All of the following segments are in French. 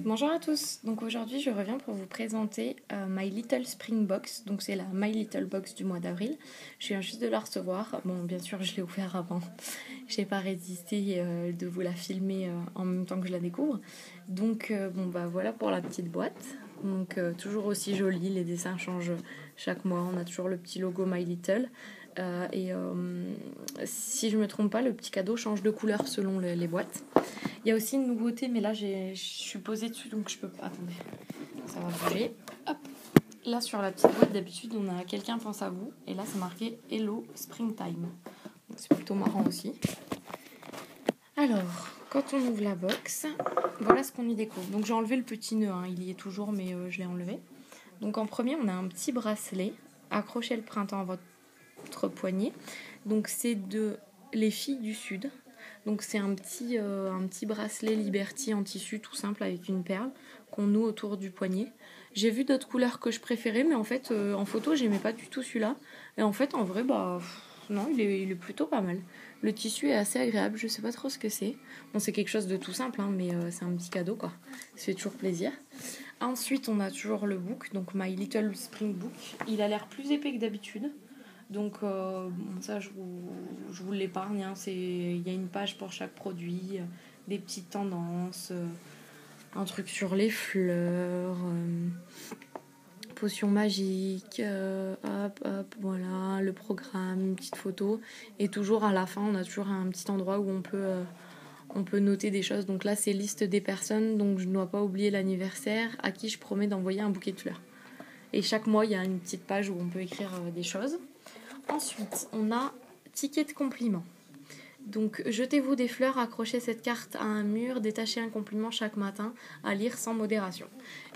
Bonjour à tous, donc aujourd'hui je reviens pour vous présenter My Little Spring Box, donc c'est la My Little Box du mois d'avril. Je viens juste de la recevoir, bon bien sûr je l'ai ouvert avant, j'ai pas résisté de vous la filmer en même temps que je la découvre. Donc voilà pour la petite boîte, donc toujours aussi jolie, les dessins changent chaque mois, on a toujours le petit logo My Little. Si je me trompe pas, le petit cadeau change de couleur selon les boîtes. Il y a aussi une nouveauté, mais là je suis posée dessus donc je peux pas. Attendez, ça va bouger. Hop. Là sur la petite boîte, d'habitude on a quelqu'un pense à vous, et là c'est marqué Hello Springtime. Donc c'est plutôt marrant aussi. Alors, quand on ouvre la box, voilà ce qu'on y découvre. Donc j'ai enlevé le petit nœud, hein. Il y est toujours, mais je l'ai enlevé. Donc en premier, on a un petit bracelet, accroché le printemps à votre poignet. Donc c'est de Les Filles du Sud. Donc c'est un petit bracelet Liberty en tissu tout simple avec une perle qu'on noue autour du poignet. J'ai vu d'autres couleurs que je préférais, mais en fait en photo j'aimais pas du tout celui-là. Et en fait en vrai non, il est plutôt pas mal. Le tissu est assez agréable, je sais pas trop ce que c'est. Bon, c'est quelque chose de tout simple, hein, mais c'est un petit cadeau quoi. Ça fait toujours plaisir. Ensuite on a toujours le book, donc My Little Spring Book. Il a l'air plus épais que d'habitude. Donc ça je vous l'épargne, hein. Il y a une page pour chaque produit, des petites tendances, un truc sur les fleurs, potions magiques, voilà, le programme, une petite photo. Et toujours à la fin on a toujours un petit endroit où on peut noter des choses. Donc là c'est liste des personnes, donc je ne dois pas oublier l'anniversaire, à qui je promets d'envoyer un bouquet de fleurs. Et chaque mois il y a une petite page où on peut écrire des choses. Ensuite, on a ticket de compliment. Donc, jetez-vous des fleurs, accrochez cette carte à un mur, détachez un compliment chaque matin à lire sans modération.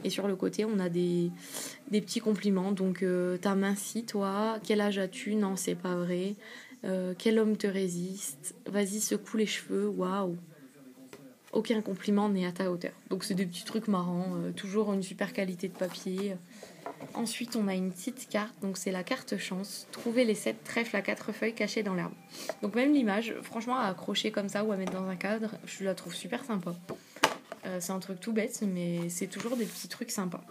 Et sur le côté, on a des petits compliments. Donc, ta minci, toi, quel âge as-tu? Non, c'est pas vrai. Quel homme te résiste? Vas-y, secoue les cheveux, waouh! Aucun compliment n'est à ta hauteur. Donc, c'est des petits trucs marrants, toujours une super qualité de papier. Ensuite, on a une petite carte, donc c'est la carte chance. Trouvez les 7 trèfles à 4 feuilles cachées dans l'herbe. Donc même l'image, franchement, à accrocher comme ça ou à mettre dans un cadre, je la trouve super sympa. C'est un truc tout bête, mais c'est toujours des petits trucs sympas.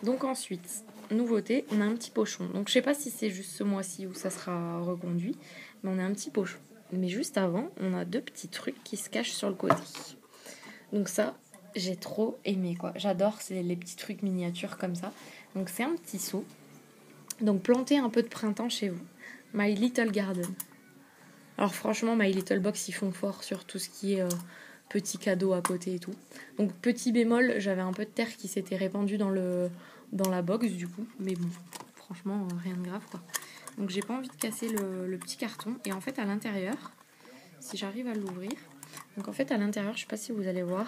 Donc ensuite, nouveauté, on a un petit pochon. Donc je sais pas si c'est juste ce mois-ci où ça sera reconduit, mais on a un petit pochon. Mais juste avant, on a 2 petits trucs qui se cachent sur le côté. Donc ça, j'ai trop aimé quoi. J'adore les petits trucs miniatures comme ça. Donc c'est un petit seau. Donc plantez un peu de printemps chez vous. My Little Garden. Alors franchement, My Little Box, ils font fort sur tout ce qui est petits cadeaux à côté et tout. Donc petit bémol, j'avais un peu de terre qui s'était répandue dans la box du coup. Mais bon, franchement, rien de grave quoi. Donc j'ai pas envie de casser le petit carton. Et en fait à l'intérieur, si j'arrive à l'ouvrir, donc en fait à l'intérieur, je sais pas si vous allez voir,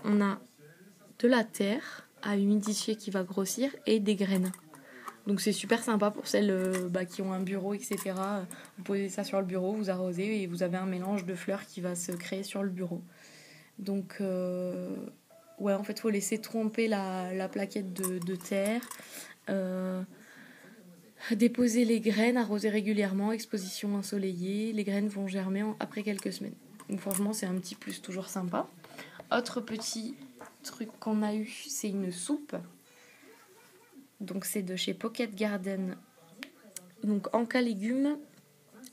on a de la terre à humidifier qui va grossir et des graines. Donc c'est super sympa pour celles qui ont un bureau, etc. Vous posez ça sur le bureau, vous arrosez et vous avez un mélange de fleurs qui va se créer sur le bureau. Donc en fait il faut laisser tromper la plaquette de terre, déposer les graines, arroser régulièrement, exposition ensoleillée, les graines vont germer après quelques semaines. Donc franchement c'est un petit plus toujours sympa. Autre petit truc qu'on a eu, c'est une soupe. Donc c'est de chez Pocket Garden. Donc en cas légumes,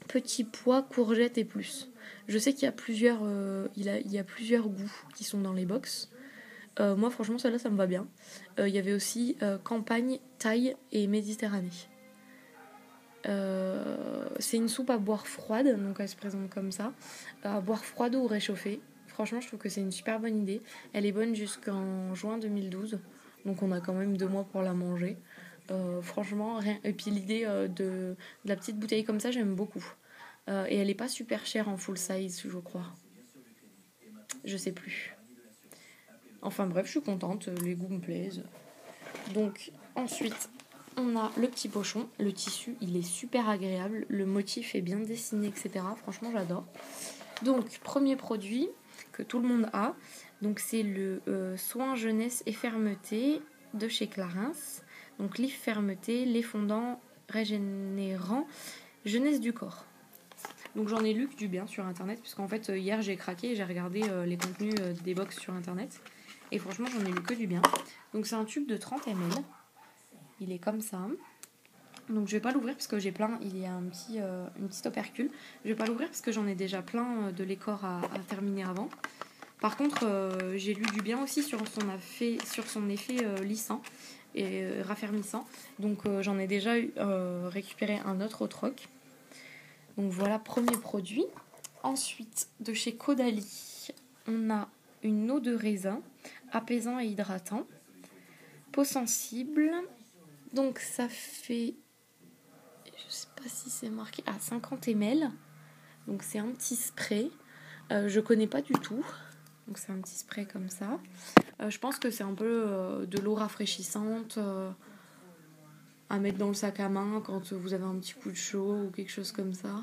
petits pois, courgettes et plus. Je sais qu'il y a plusieurs, il y a plusieurs goûts qui sont dans les box. Moi franchement celle-là ça me va bien. Il y avait aussi campagne, thaï et méditerranée. C'est une soupe à boire froide, donc elle se présente comme ça. À boire froide ou réchauffée. Franchement je trouve que c'est une super bonne idée. Elle est bonne jusqu'en juin 2012. Donc on a quand même 2 mois pour la manger. Franchement, rien. Et puis l'idée de la petite bouteille comme ça, j'aime beaucoup. Et elle est pas super chère en full size, je crois. Je sais plus. Enfin bref, je suis contente, les goûts me plaisent. Donc ensuite, on a le petit pochon. Le tissu, il est super agréable. Le motif est bien dessiné, etc. Franchement, j'adore. Donc, premier produit que tout le monde a. Donc c'est le Soin Jeunesse et Fermeté de chez Clarins. Donc livre fermeté, lait fondant, régénérant, jeunesse du corps. Donc j'en ai lu que du bien sur internet, puisqu'en fait hier j'ai craqué et j'ai regardé les contenus des box sur internet. Et franchement, j'en ai eu que du bien. Donc c'est un tube de 30 ml. Il est comme ça. Donc je vais pas l'ouvrir parce que j'ai plein, il y a une petite opercule. Je vais pas l'ouvrir parce que j'en ai déjà plein de l'écor à terminer avant. Par contre, j'ai lu du bien aussi sur son effet lissant et raffermissant. Donc j'en ai déjà récupéré un autre au troc. Donc voilà, premier produit. Ensuite, de chez Caudalie, on a une eau de raisin, apaisant et hydratant. Peau sensible. Donc ça fait... Je sais pas si c'est marqué... 50 ml. Donc c'est un petit spray. Je connais pas du tout. Donc c'est un petit spray comme ça. Je pense que c'est un peu de l'eau rafraîchissante à mettre dans le sac à main quand vous avez un petit coup de chaud ou quelque chose comme ça.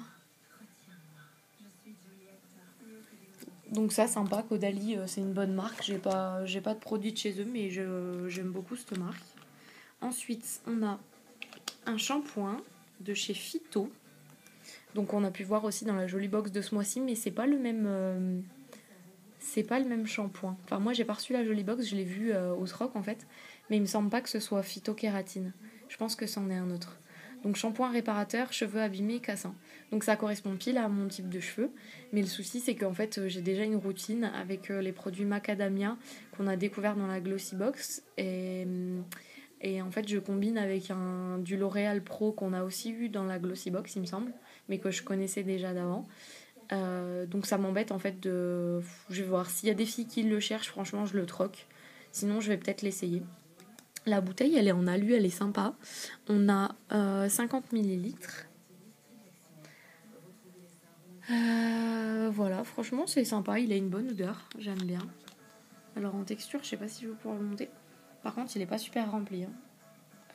Donc ça, sympa, Caudalie, c'est une bonne marque. J'ai pas de produits de chez eux, mais j'aime beaucoup cette marque. Ensuite, on a un shampoing de chez Phyto. Donc on a pu voir aussi dans la jolie box de ce mois-ci, mais c'est pas le même shampoing. Enfin moi j'ai pas reçu la jolie box, je l'ai vu au Sroc en fait, mais il me semble pas que ce soit phytokératine. Je pense que c'en est un autre. Donc shampoing réparateur, cheveux abîmés, cassants. Donc ça correspond pile à mon type de cheveux, mais le souci c'est qu'en fait j'ai déjà une routine avec les produits macadamia qu'on a découvert dans la Glossy Box et en fait je combine avec du L'Oréal Pro qu'on a aussi eu dans la Glossy Box il me semble, mais que je connaissais déjà d'avant. Donc ça m'embête en fait de... Je vais voir s'il y a des filles qui le cherchent, franchement je le troque. Sinon je vais peut-être l'essayer. La bouteille elle est en alu, elle est sympa. On a 50 millilitres. Voilà, franchement c'est sympa, il a une bonne odeur, j'aime bien. Alors en texture, je sais pas si je vais pouvoir le monter. Par contre il est pas super rempli.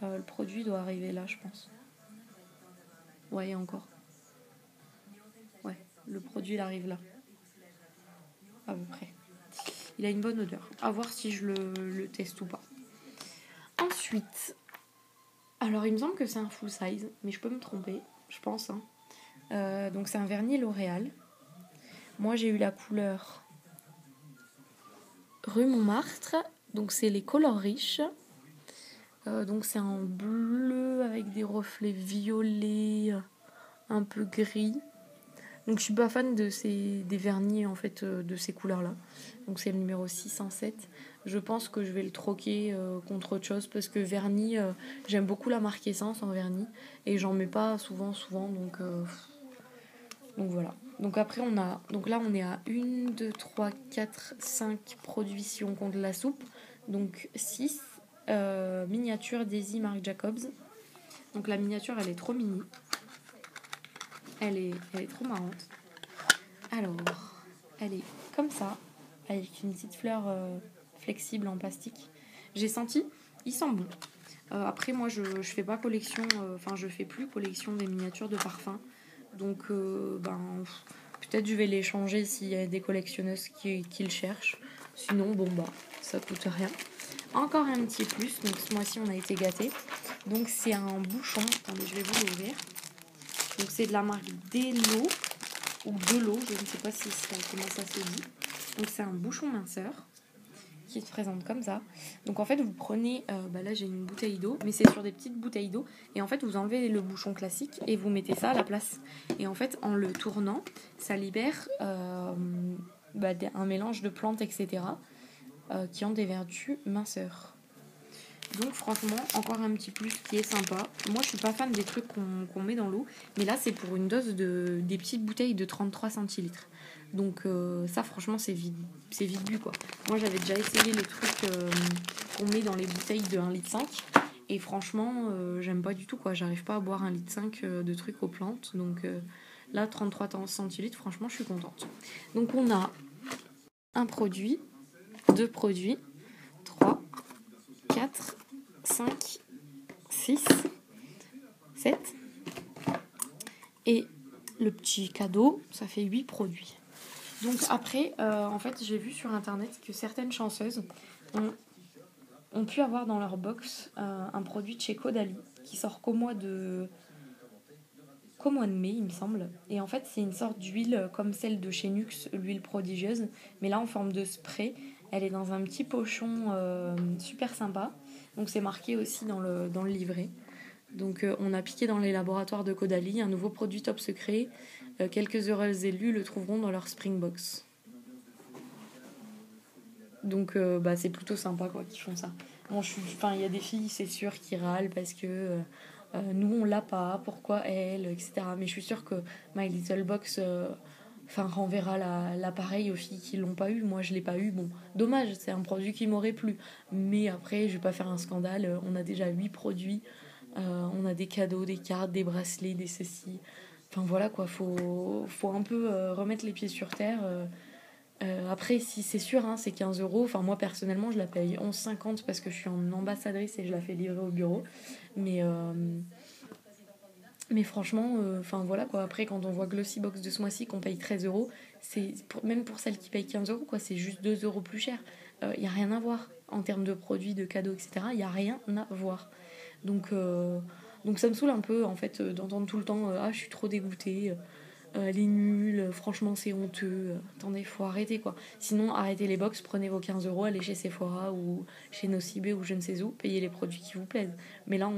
Le produit doit arriver là je pense. Ouais, encore. Ouais, le produit il arrive là. À peu près. Il a une bonne odeur. À voir si je le teste ou pas. Ensuite, alors il me semble que c'est un full size, mais je peux me tromper, je pense. Donc c'est un vernis L'Oréal. Moi j'ai eu la couleur rue Montmartre, donc c'est les colors riches. Donc c'est en bleu avec des reflets violets, un peu gris. Donc je suis pas fan des vernis en fait de ces couleurs-là. Donc c'est le numéro 607. Je pense que je vais le troquer contre autre chose parce que vernis, j'aime beaucoup la marque Essence en vernis et j'en mets pas souvent donc voilà. Donc après donc là on est à 1, 2, 3, 4, 5 produits si on compte la soupe. Donc 6 miniatures Daisy Marc Jacobs. Donc la miniature elle est trop mini. Elle est trop marrante. Alors, elle est comme ça, avec une petite fleur flexible en plastique. J'ai senti, il sent bon. Après, moi, je fais pas collection, je fais plus collection des miniatures de parfums. Donc, peut-être je vais les changer s'il y a des collectionneuses qui le cherchent. Sinon, ça coûte rien. Encore un petit plus, donc ce mois-ci, on a été gâtés. Donc, c'est un bouchon. Attendez, je vais vous l'ouvrir. Donc, c'est de la marque Delo. Ou de l'eau, je ne sais pas comment ça se dit. Donc c'est un bouchon minceur qui se présente comme ça. Donc en fait vous prenez, là j'ai une bouteille d'eau, mais c'est sur des petites bouteilles d'eau. Et en fait vous enlevez le bouchon classique et vous mettez ça à la place. Et en fait en le tournant, ça libère un mélange de plantes, etc. Qui ont des vertus minceurs. Donc franchement, encore un petit plus qui est sympa. Moi je suis pas fan des trucs qu'on met dans l'eau, mais là c'est pour une dose des petites bouteilles de 33 centilitres. Donc ça franchement c'est vite bu quoi. Moi j'avais déjà essayé les trucs qu'on met dans les bouteilles de 1,5 litre et franchement j'aime pas du tout quoi. J'arrive pas à boire 1,5 litre de trucs aux plantes. Donc là 33 centilitres, franchement je suis contente. Donc on a un produit, 2 produits, 3, 4, 5, 6, 7. Et le petit cadeau, ça fait 8 produits. Donc après, en fait, j'ai vu sur internet que certaines chanceuses ont pu avoir dans leur box un produit de chez Caudalie qui sort qu'au mois de mai, il me semble. Et en fait, c'est une sorte d'huile comme celle de chez Nuxe, l'huile prodigieuse, mais là en forme de spray. Elle est dans un petit pochon super sympa. Donc c'est marqué aussi dans le livret. Donc on a piqué dans les laboratoires de Caudalie un nouveau produit top secret. Quelques heureux élus le trouveront dans leur Springbox. Donc c'est plutôt sympa quoi qu'ils font ça. Bon, il y a des filles, c'est sûr, qui râlent parce que nous on l'a pas, pourquoi elle, etc. Mais je suis sûre que My Little Box renverra l'appareil aux filles qui l'ont pas eu. Moi je l'ai pas eu. Bon, dommage, c'est un produit qui m'aurait plu. Mais après, je vais pas faire un scandale. On a déjà 8 produits. On a des cadeaux, des cartes, des bracelets, des ceci. Enfin voilà quoi, faut un peu remettre les pieds sur terre. Après, si c'est sûr, hein, c'est 15 euros. Enfin, moi personnellement, je la paye 11,50 parce que je suis en ambassadrice et je la fais livrer au bureau. Mais, mais franchement, voilà quoi. Après, quand on voit Glossy Box de ce mois-ci qu'on paye 13 euros, même pour celle qui paye 15 euros, quoi, c'est juste 2 euros plus cher. Il n'y a rien à voir en termes de produits, de cadeaux, etc. Il n'y a rien à voir. Donc ça me saoule un peu en fait d'entendre tout le temps ah je suis trop dégoûtée, elle est nulle, franchement c'est honteux, attendez faut arrêter quoi. Sinon arrêtez les box, prenez vos 15 euros, allez chez Sephora ou chez Nocibé ou je ne sais où, payez les produits qui vous plaisent. Mais là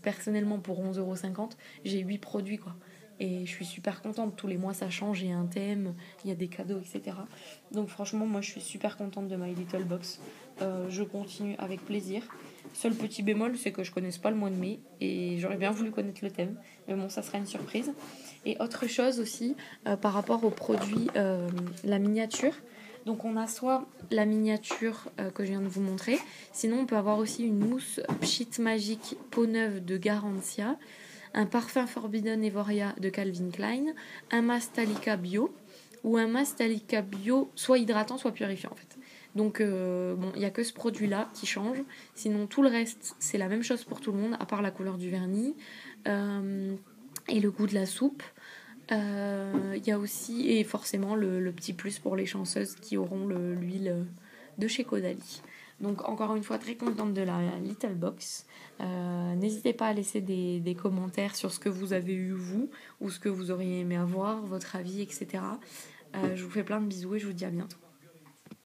personnellement pour 11,50 €, j'ai 8 produits quoi. Et je suis super contente, tous les mois ça change, il y a un thème, il y a des cadeaux, etc. Donc franchement moi je suis super contente de My Little Box. Je continue avec plaisir. Seul petit bémol, c'est que je connaisse pas le mois de mai et j'aurais bien voulu connaître le thème. Mais bon, ça sera une surprise. Et autre chose aussi, par rapport aux produits, la miniature. Donc on a soit la miniature que je viens de vous montrer, sinon on peut avoir aussi une mousse Pchit Magique peau neuve de Garantia, un parfum Forbidden Evoria de Calvin Klein, un Mastalika bio ou un Mastalika bio soit hydratant soit purifiant en fait. Donc il n'y a que ce produit-là qui change. Sinon tout le reste c'est la même chose pour tout le monde, à part la couleur du vernis et le goût de la soupe. Y a aussi, et forcément le petit plus pour les chanceuses qui auront l'huile de chez Caudalie. Donc encore une fois très contente de la Little Box. N'hésitez pas à laisser des commentaires sur ce que vous avez eu vous ou ce que vous auriez aimé avoir, votre avis, etc. Je vous fais plein de bisous et je vous dis à bientôt.